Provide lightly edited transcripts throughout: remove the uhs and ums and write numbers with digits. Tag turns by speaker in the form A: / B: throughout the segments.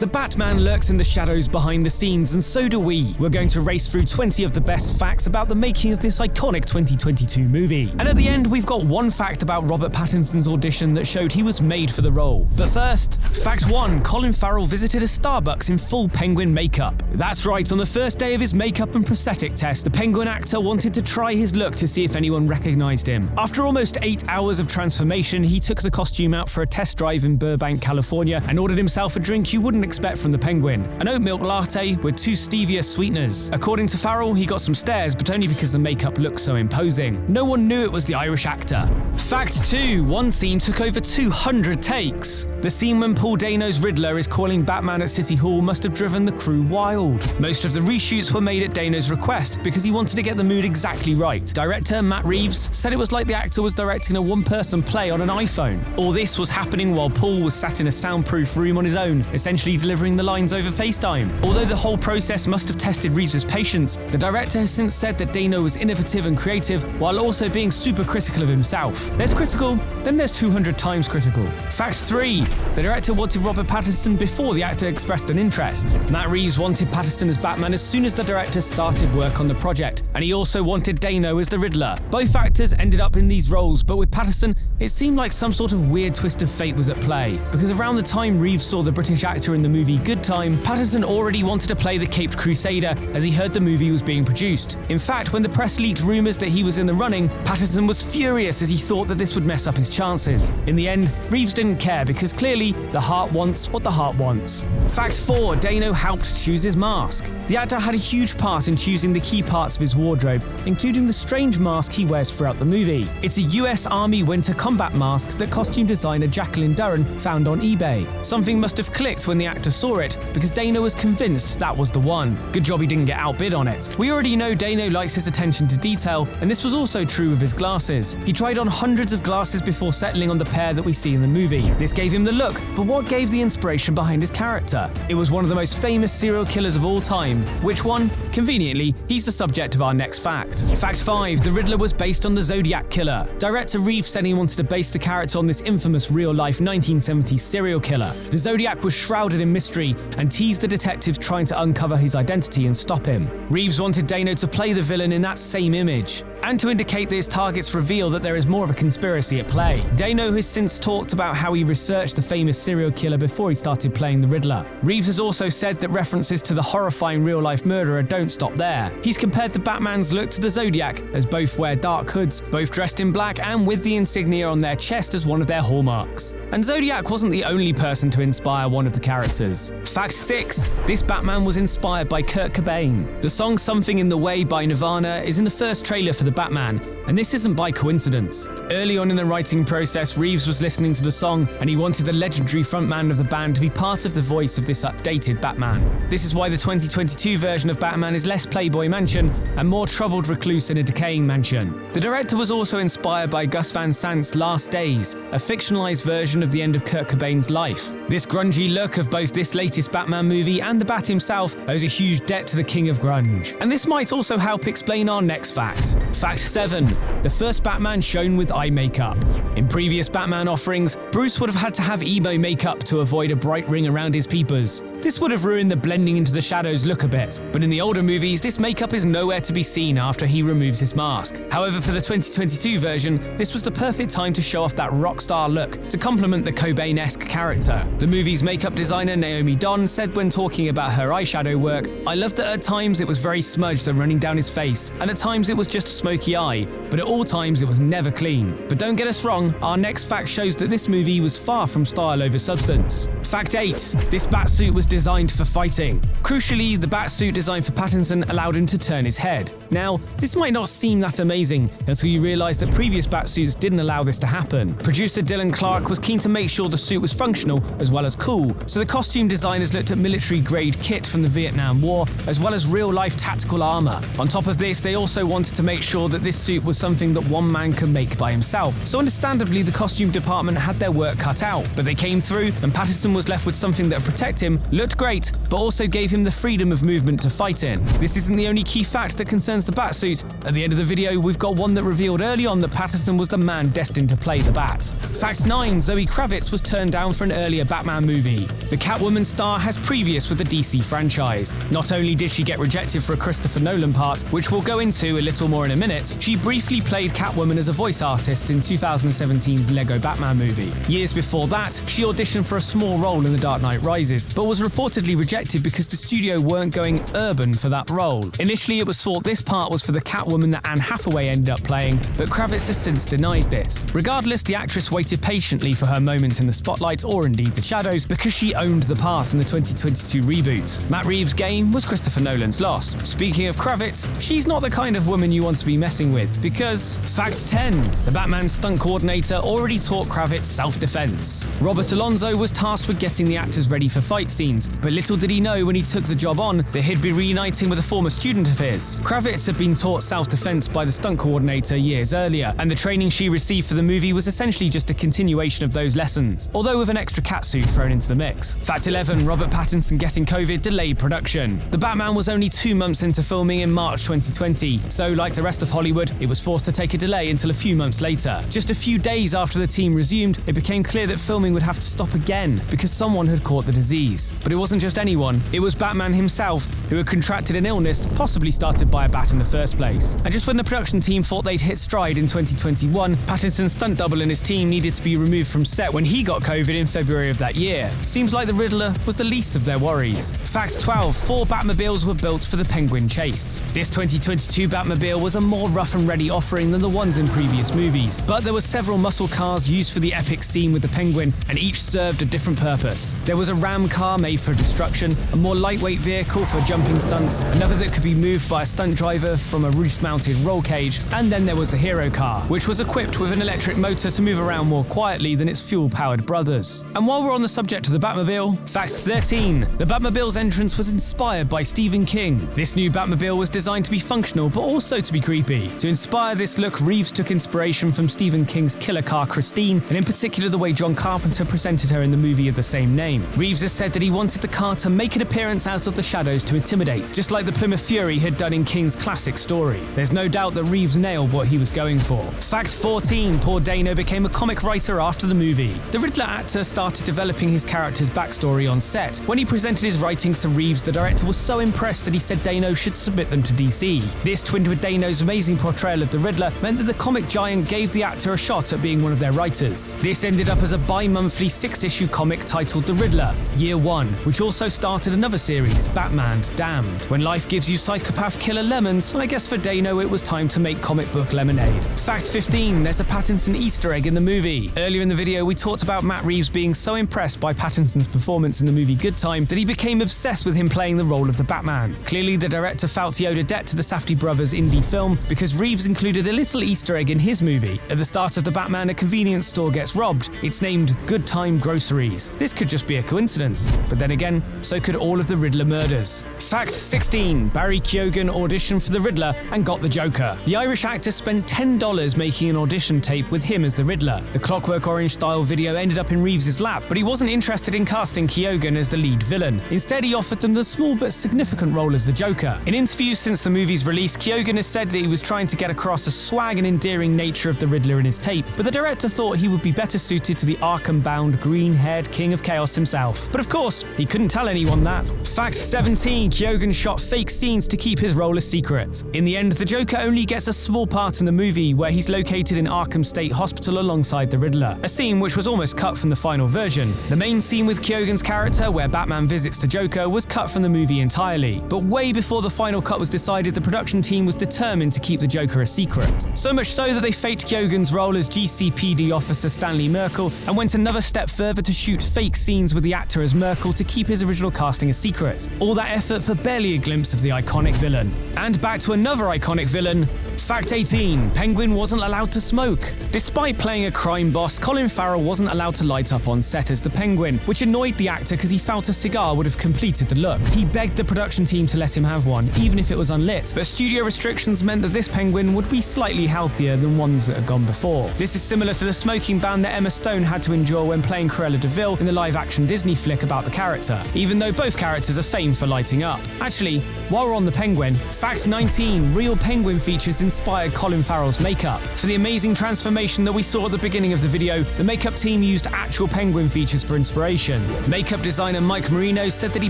A: The Batman lurks in the shadows behind the scenes, and so do we. We're going to race through 20 of the best facts about the making of this iconic 2022 movie. And at the end, we've got one fact about Robert Pattinson's audition that showed he was made for the role. But first, fact 1, Colin Farrell visited a Starbucks in full penguin makeup. That's right, on the first day of his makeup and prosthetic test, the penguin actor wanted to try his look to see if anyone recognized him. After almost 8 hours of transformation, he took the costume out for a test drive in Burbank, California, and ordered himself a drink you wouldn't expect from the penguin, an oat milk latte with 2 stevia sweeteners. According to Farrell, he got some stares, but only because the makeup looked so imposing. No one knew it was the Irish actor. Fact 2, one scene took over 200 takes. The scene when Paul Dano's Riddler is calling Batman at City Hall must have driven the crew wild. Most of the reshoots were made at Dano's request because he wanted to get the mood exactly right. Director Matt Reeves said it was like the actor was directing a one-person play on an iPhone. All this was happening while Paul was sat in a soundproof room on his own, essentially delivering the lines over FaceTime. Although the whole process must have tested Reeves' patience, the director has since said that Dano was innovative and creative while also being super critical of himself. There's critical, then there's 200 times critical. Fact 3, the director wanted Robert Pattinson before the actor expressed an interest. Matt Reeves wanted Pattinson as Batman as soon as the director started work on the project, and he also wanted Dano as the Riddler. Both actors ended up in these roles, but with Pattinson, it seemed like some sort of weird twist of fate was at play, because around the time Reeves saw the British actor in the movie Good Time, Pattinson already wanted to play the Caped Crusader as he heard the movie was being produced. In fact, when the press leaked rumours that he was in the running, Pattinson was furious as he thought that this would mess up his chances. In the end, Reeves didn't care because clearly the heart wants what the heart wants. Fact 4, Dano helped choose his mask. The actor had a huge part in choosing the key parts of his wardrobe, including the strange mask he wears throughout the movie. It's a US Army winter combat mask that costume designer Jacqueline Duran found on eBay. Something must have clicked when the actor saw it, because Dano was convinced that was the one. Good job he didn't get outbid on it. We already know Dano likes his attention to detail, and this was also true with his glasses. He tried on hundreds of glasses before settling on the pair that we see in the movie. This gave him the look, but what gave the inspiration behind his character? It was one of the most famous serial killers of all time. Which one? Conveniently, he's the subject of our next fact. Fact 5, the Riddler was based on the Zodiac killer. Director Reeves said he wanted to base the character on this infamous real-life 1970s serial killer. The Zodiac was shrouded in mystery and teased the detectives trying to uncover his identity and stop him. Reeves wanted Dano to play the villain in that same image, and to indicate that his targets reveal that there is more of a conspiracy at play. Dano has since talked about how he researched the famous serial killer before he started playing the Riddler. Reeves has also said that references to the horrifying real-life murderer don't stop there. He's compared the Batman's look to the Zodiac, as both wear dark hoods, both dressed in black and with the insignia on their chest as one of their hallmarks. And Zodiac wasn't the only person to inspire one of the characters. Fact 6, this Batman was inspired by Kurt Cobain. The song Something in the Way by Nirvana is in the first trailer for the Batman, and this isn't by coincidence. Early on in the writing process, Reeves was listening to the song, and he wanted the legendary frontman of the band to be part of the voice of this updated Batman. This is why the 2022 version of Batman is less Playboy Mansion and more troubled recluse in a decaying mansion. The director was also inspired by Gus Van Sant's Last Days, a fictionalized version of the end of Kurt Cobain's life. This grungy look of both this latest Batman movie and the Bat himself owes a huge debt to the king of grunge. And this might also help explain our next fact. Fact 7, the first Batman shown with eye makeup. In previous Batman offerings, Bruce would have had to have emo makeup to avoid a bright ring around his peepers. This would have ruined the blending into the shadows look a bit, but in the older movies, this makeup is nowhere to be seen after he removes his mask. However, for the 2022 version, this was the perfect time to show off that rock star look to complement the Cobain-esque character. The movie's makeup designer Naomi Don said when talking about her eyeshadow work, "I loved that at times it was very smudged and running down his face, and at times it was just a smoky eye, but at all times it was never clean." But don't get us wrong, our next fact shows that this movie was far from style over substance. Fact 8, this Batsuit was designed for fighting. Crucially, the Batsuit designed for Pattinson allowed him to turn his head. Now, this might not seem that amazing until you realise that previous Batsuits didn't allow this to happen. Producer Dylan Clark was keen to make sure the suit was functional as well as cool, so the costume designers looked at military-grade kit from the Vietnam War as well as real-life tactical armour. On top of this, they also wanted to make sure that this suit was something that one man could make by himself, so understandably the costume department had their work cut out. But they came through, and Pattinson was left with something that would protect him, looked great, but also gave him the freedom of movement to fight in. This isn't the only key fact that concerns the Batsuit. At the end of the video, we've got one that revealed early on that Pattinson was the man destined to play the Bat. Fact 9, Zoe Kravitz was turned down for an earlier Batman movie. The Catwoman star has previous with the DC franchise. Not only did she get rejected for a Christopher Nolan part, which we'll go into a little more in a minute, she briefly played Catwoman as a voice artist in 2017's Lego Batman movie. Years before that, she auditioned for a small role in The Dark Knight Rises, but was reportedly rejected because the studio weren't going urban for that role. Initially, it was thought this part was for the Catwoman that Anne Hathaway ended up playing, but Kravitz has since denied this. Regardless, the actress waited patiently for her moment in the spotlight, or indeed the shadows, because she owned the part in the 2022 reboot. Matt Reeves' game was Christopher Nolan's loss. Speaking of Kravitz, she's not the kind of woman you want to be messing with, because fact 10, the Batman stunt coordinator already taught Kravitz self-defense. Robert Alonso was tasked with getting the actors ready for fight scenes, but little did he know when he took the job on that he'd be reuniting with a former student of his. Kravitz had been taught self-defense by the stunt coordinator years earlier, and the training she received for the movie was essentially just a continuation of those lessons, although with an extra catsuit thrown into the mix. Fact 11, Robert Pattinson getting COVID delayed production. The Batman was only 2 months into filming in March 2020, so like the rest of Hollywood, it was forced to take a delay until a few months later. Just a few days after the team resumed, it became clear that filming would have to stop again because someone had caught the disease. But it wasn't just anyone, it was Batman himself who had contracted an illness possibly started by a bat in the first place. And just when the production team thought they'd hit stride in 2021, Pattinson's stunt double and his team needed to be removed from set when he got COVID in February of that year. Seems like the Riddler was the least of their worries. Fact 12, 4 Batmobiles were built for the Penguin chase. This 2022 Batmobile was a more rough and ready offering than the ones in previous movies, but there were several muscle cars used for the epic scene with the Penguin, and each served a different purpose. There was a ram car made for destruction, a more lightweight vehicle for jumping stunts, another that could be moved by a stunt driver from a roof-mounted roll cage, and then there was the hero car, which was equipped with an electric motor to move around more quietly than its fuel-powered brothers. And while we're on the subject of the Batmobile, fact 13, the Batmobile's entrance was inspired by Stephen King. This new Batmobile was designed to be functional, but also to be creepy. To inspire this look, Reeves took inspiration from Stephen King's killer car Christine, and in particular the way John Carpenter presented her in the movie of the same name. Reeves has said that he wanted the car to make an appearance out of the shadows to intimidate, just like the Plymouth Fury had done in King's classic story. There's no doubt that Reeves nailed what he was going for. Fact 14, poor Dano became a comic writer after the movie. The Riddler actor started developing his character's backstory on set. When he presented his writings to Reeves, the director was so impressed that he said Dano should submit them to DC. This, twinned with Dano's amazing portrayal of the Riddler, meant that the comic giant gave the actor a shot at being one of their writers. This ended up as a bi-monthly 6-issue comic titled The Riddler, Year 1, which also started another series, Batman Damned. When life gives you psychopath killer lemons, I guess for Dano it was time to make comic book lemonade. Fact 15, there's a Pattinson Easter egg in the movie. Earlier in the video, we talked about Matt Reeves being so impressed by Pattinson's performance in the movie Good Time that he became obsessed with him playing the role of the Batman. Clearly, the director felt he owed a debt to the Safdie brothers' indie film because Reeves included a little Easter egg in his movie. At the start of the Batman, a convenience store gets robbed. It's named Good Time Groceries. This could just be a coincidence, but then again, so could all of the Riddler murders. Fact 16, Barry Keoghan auditioned for the Riddler and got the Joker. The Irish actor spent $10 making an audition tape with him as the Riddler. The Clockwork Orange style video ended up in Reeves' lap, but he wasn't interested in casting Keoghan as the lead villain. Instead, he offered them the small but significant role as the Joker. In interviews since the movie's release, Keoghan has said that he was trying to get across the swag and endearing nature of the Riddler in his tape, but the director thought he would be better suited to the Arkham-bound, green-haired King of Chaos himself. But of course, he couldn't tell anyone that. Fact 17, Keoghan shot fake scenes to keep his role a secret. In the end, the Joker only gets a small part in the movie where he's located in Arkham State Hospital alongside the Riddler, a scene which was almost cut from the final version. The main scene with Keoghan's character, where Batman visits the Joker, was cut from the movie entirely. But way before the final cut was decided, the production team was determined to keep the Joker a secret. So much so that they faked Keoghan's role as GCPD officer Stanley Merkel and went another step further to shoot fake scenes with the actor as Merkel to keep his original casting a secret. All that effort for barely a glimpse of the iconic villain. And back to another iconic villain. Fact 18, Penguin wasn't allowed to smoke. Despite playing a crime boss, Colin Farrell wasn't allowed to light up on set as the Penguin, which annoyed the actor because he felt a cigar would have completed the look. He begged the production team to let him have one, even if it was unlit, but studio restrictions meant that this Penguin would be slightly healthier than ones that had gone before. This is similar to the smoking ban that Emma Stone had to endure when playing Cruella de Vil in the live-action Disney flick about the character, even though both characters are famed for lighting up. Actually, while we're on the Penguin, fact 19, real Penguin features inspired Colin Farrell's makeup. For the amazing transformation that we saw at the beginning of the video, the makeup team used actual penguin features for inspiration. Makeup designer Mike Marino said that he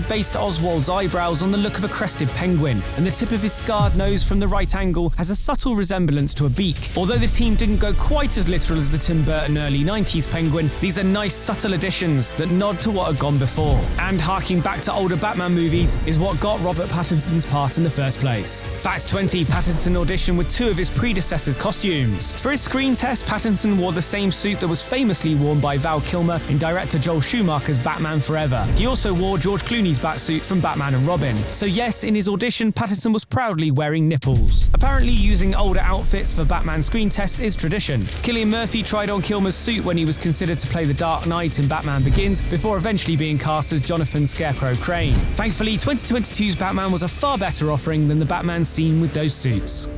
A: based Oswald's eyebrows on the look of a crested penguin, and the tip of his scarred nose from the right angle has a subtle resemblance to a beak. Although the team didn't go quite as literal as the Tim Burton early 90s penguin, these are nice subtle additions that nod to what had gone before. And harking back to older Batman movies is what got Robert Pattinson's part in the first place. Fact 20, Pattinson auditioned with two of his predecessors' costumes. For his screen test, Pattinson wore the same suit that was famously worn by Val Kilmer in director Joel Schumacher's Batman Forever. He also wore George Clooney's Batsuit from Batman and Robin. So yes, in his audition, Pattinson was proudly wearing nipples. Apparently using older outfits for Batman screen tests is tradition. Cillian Murphy tried on Kilmer's suit when he was considered to play the Dark Knight in Batman Begins, before eventually being cast as Jonathan Scarecrow Crane. Thankfully, 2022's Batman was a far better offering than the Batman seen with those suits.